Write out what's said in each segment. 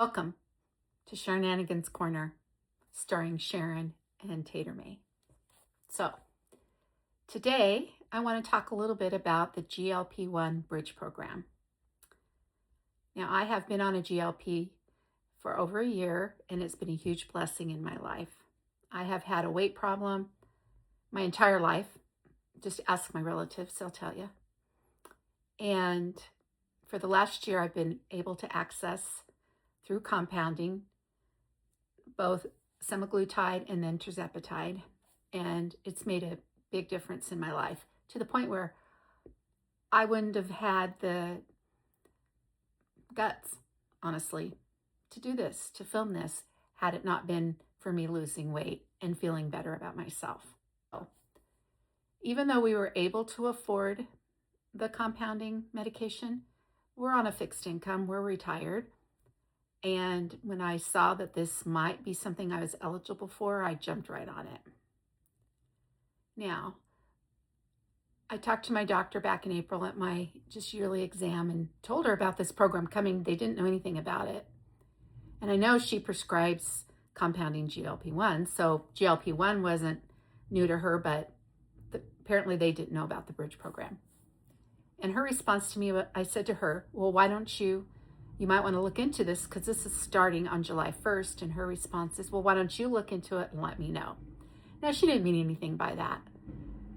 Welcome to Shenanigans Corner, starring Sharon and Tater May. So, today I want to talk a little bit about the GLP-1 Bridge Program. Now, I have been on a GLP for over a year, and it's been a huge blessing in my life. I have had a weight problem my entire life. Just ask my relatives, they'll tell you. And for the last year, I've been able to access, through compounding, both semaglutide and then tirzepatide, and it's made a big difference in my life, to the point where I wouldn't have had the guts, honestly, to do this, to film this, had it not been for me losing weight and feeling better about myself. So, even though we were able to afford the compounding medication, we're on a fixed income, we're retired. And when I saw that this might be something I was eligible for, I jumped right on it. Now, I talked to my doctor back in April at my just yearly exam and told her about this program coming. They didn't know anything about it. And I know she prescribes compounding GLP-1, so GLP-1 wasn't new to her, but apparently they didn't know about the Bridge program. And her response to me, I said to her, well, why don't you might want to look into this because this is starting on July 1st. And her response is, well, why don't you look into it and let me know? Now, she didn't mean anything by that.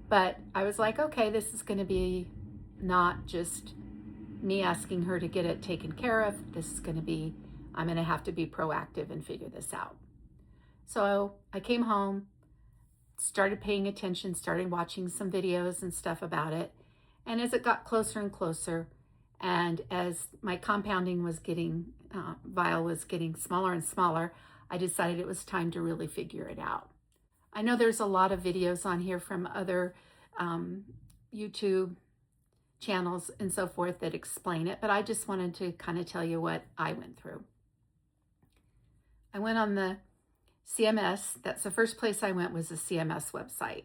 But I was like, okay, this is going to be not just me asking her to get it taken care of. This is going to be, I'm going to have to be proactive and figure this out. So I came home, started paying attention, started watching some videos and stuff about it. And as it got closer and closer, and as my compounding was getting, vial was getting smaller and smaller, I decided it was time to really figure it out. I know there's a lot of videos on here from other YouTube channels and so forth that explain it, but I just wanted to kind of tell you what I went through. I went on the CMS. That's the first place I went, was the CMS website.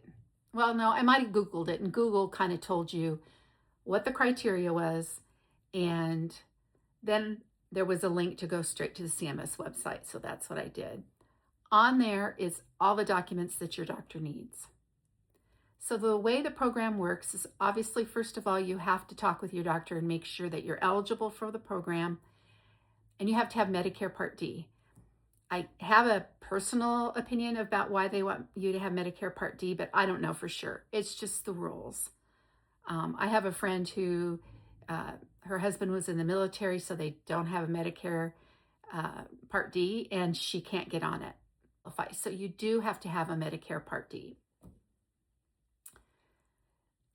Well, no, I might have Googled it, and Google kind of told you what the criteria was, and then there was a link to go straight to the CMS website, so that's what I did. On there is all the documents that your doctor needs. So the way the program works is, obviously, first of all, you have to talk with your doctor and make sure that you're eligible for the program, and you have to have Medicare Part D. I have a personal opinion about why they want you to have Medicare Part D, but I don't know for sure. It's just the rules. I have a friend who, her husband was in the military, so they don't have a Medicare Part D, and she can't get on it. So you do have to have a Medicare Part D.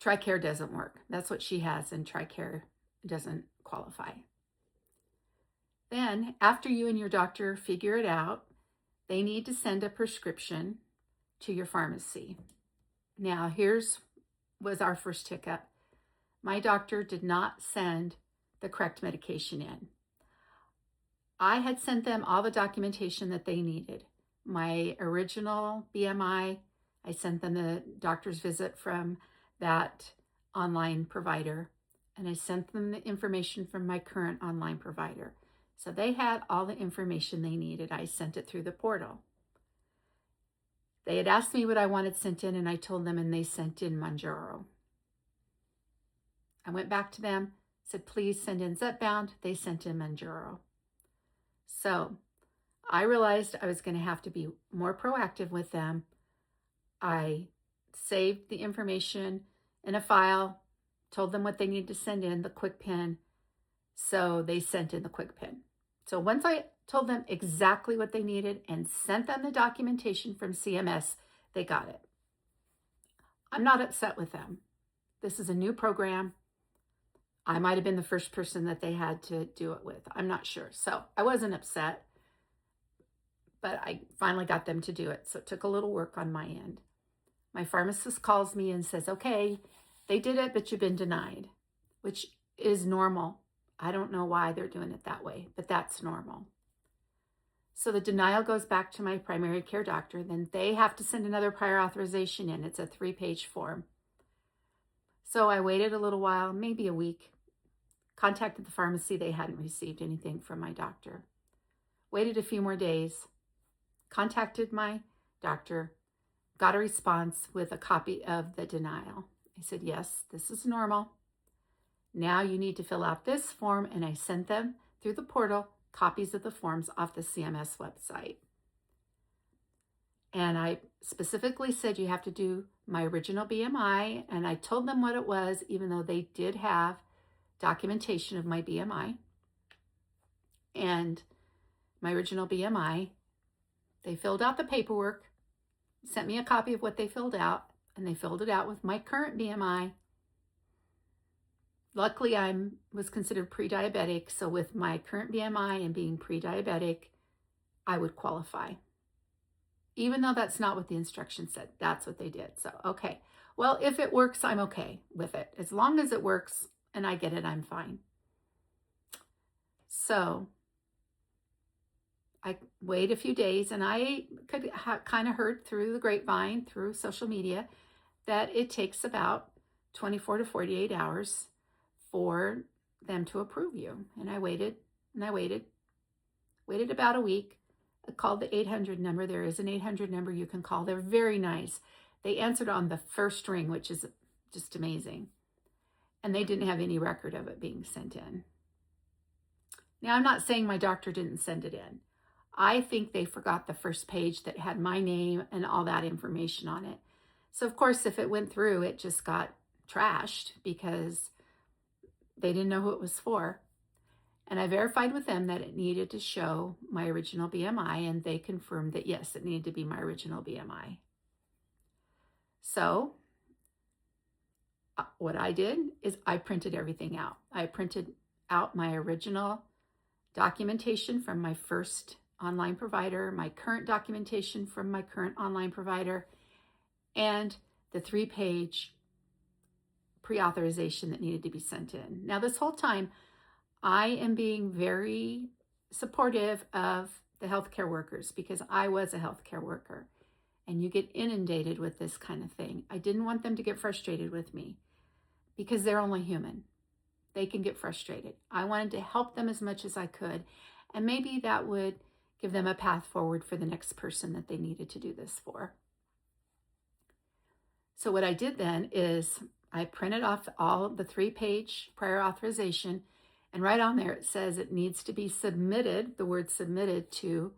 TRICARE doesn't work. That's what she has, and TRICARE doesn't qualify. Then, after you and your doctor figure it out, they need to send a prescription to your pharmacy. Now, was our first hiccup. My doctor did not send the correct medication in. I had sent them all the documentation that they needed. My original BMI, I sent them the doctor's visit from that online provider, and I sent them the information from my current online provider. So they had all the information they needed. I sent it through the portal. They had asked me what I wanted sent in, and I told them, and they sent in Mounjaro. I went back to them, said, please send in Zepbound. They sent in Mounjaro. So I realized I was going to have to be more proactive with them. I saved the information in a file, told them what they needed to send in, the QuickPen. So they sent in the QuickPen. So once I told them exactly what they needed and sent them the documentation from CMS, they got it. I'm not upset with them. This is a new program. I might have been the first person that they had to do it with. I'm not sure. So I wasn't upset, but I finally got them to do it. So it took a little work on my end. My pharmacist calls me and says, okay, they did it, but you've been denied, which is normal. I don't know why they're doing it that way, but that's normal. So the denial goes back to my primary care doctor. Then they have to send another prior authorization in. It's a 3-page form. So I waited a little while, maybe a week, contacted the pharmacy. They hadn't received anything from my doctor. waited a few more days, contacted my doctor, got a response with a copy of the denial. I said, yes, this is normal. Now you need to fill out this form, and I sent them through the portal copies of the forms off the CMS website. And I specifically said you have to do my original BMI, and I told them what it was, even though they did have documentation of my BMI. And my original BMI, they filled out the paperwork, sent me a copy of what they filled out, and they filled it out with my current BMI. Luckily, I was considered pre-diabetic, so with my current BMI and being pre-diabetic, I would qualify. Even though that's not what the instructions said, that's what they did. So, okay. Well, if it works, I'm okay with it. As long as it works and I get it, I'm fine. So I wait a few days, and I could kind of heard through the grapevine, through social media, that it takes about 24 to 48 hours for them to approve you. And I waited and I waited about a week. I called the 800 number. There is an 800 number you can call. They're very nice. They answered on the first ring, which is just amazing. And they didn't have any record of it being sent in. Now, I'm not saying my doctor didn't send it in. I think they forgot the first page that had my name and all that information on it. So, of course, if it went through, it just got trashed because they didn't know who it was for. And I verified with them that it needed to show my original BMI, and they confirmed that, yes, it needed to be my original BMI. So what I did is I printed everything out. I printed out my original documentation from my first online provider, my current documentation from my current online provider, and the 3-page pre-authorization that needed to be sent in. Now, this whole time, I am being very supportive of the healthcare workers because I was a healthcare worker, and you get inundated with this kind of thing. I didn't want them to get frustrated with me because they're only human. They can get frustrated. I wanted to help them as much as I could, and maybe that would give them a path forward for the next person that they needed to do this for. So what I did then is I printed off all the 3-page prior authorization, and right on there it says it needs to be submitted, the word submitted to,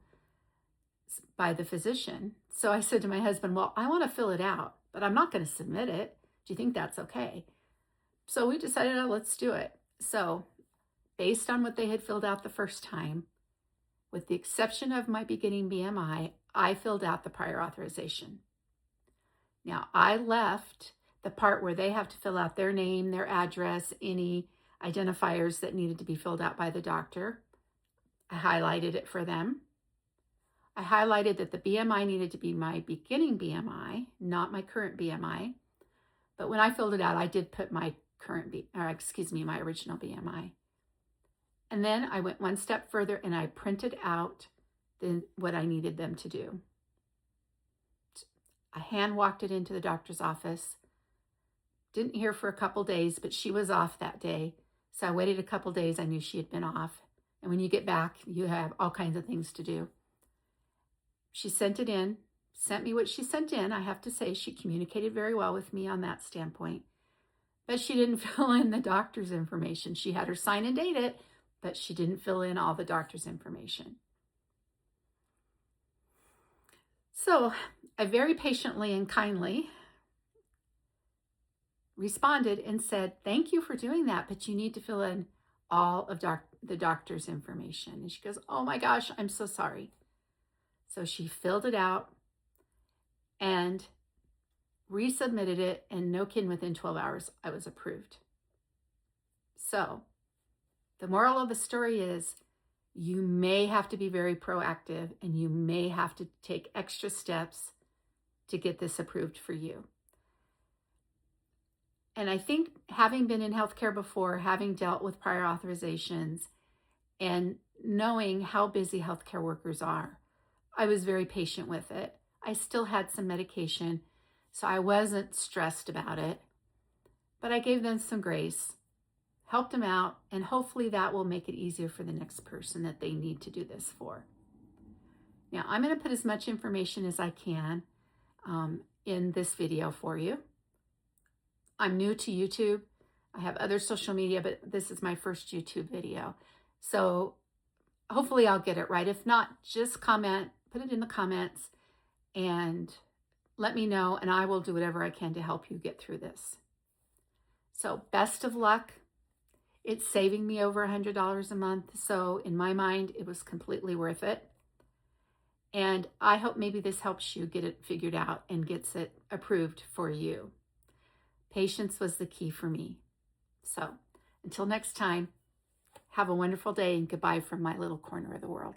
by the physician. So I said to my husband, well, I want to fill it out, but I'm not going to submit it. Do you think that's okay? So we decided, oh, let's do it. So based on what they had filled out the first time, with the exception of my beginning BMI, I filled out the prior authorization. Now, I left the part where they have to fill out their name, their address, any identifiers that needed to be filled out by the doctor. I highlighted it for them. I highlighted that the BMI needed to be my beginning BMI, not my current BMI. But when I filled it out, I did put my my original BMI. And then I went one step further and I printed out what I needed them to do. I hand walked it into the doctor's office. Didn't hear for a couple days, but she was off that day. So I waited a couple days. I knew she had been off. And when you get back, you have all kinds of things to do. She sent it in, sent me what she sent in. I have to say she communicated very well with me on that standpoint. But she didn't fill in the doctor's information. She had her sign and date it, but she didn't fill in all the doctor's information. So I very patiently and kindly responded and said, thank you for doing that, but you need to fill in all of the doctor's information. And she goes, oh my gosh, I'm so sorry. So she filled it out and resubmitted it, and no kidding, within 12 hours, I was approved. So the moral of the story is you may have to be very proactive, and you may have to take extra steps to get this approved for you. And I think having been in healthcare before, having dealt with prior authorizations, and knowing how busy healthcare workers are, I was very patient with it. I still had some medication, so I wasn't stressed about it. But I gave them some grace, helped them out, and hopefully that will make it easier for the next person that they need to do this for. Now, I'm going to put as much information as I can in this video for you. I'm new to YouTube. I have other social media, but this is my first YouTube video. So hopefully I'll get it right. If not, just comment, put it in the comments, and let me know, and I will do whatever I can to help you get through this. So best of luck. It's saving me over $100 a month. So in my mind, it was completely worth it. And I hope maybe this helps you get it figured out and gets it approved for you. Patience was the key for me. So until next time, have a wonderful day and goodbye from my little corner of the world.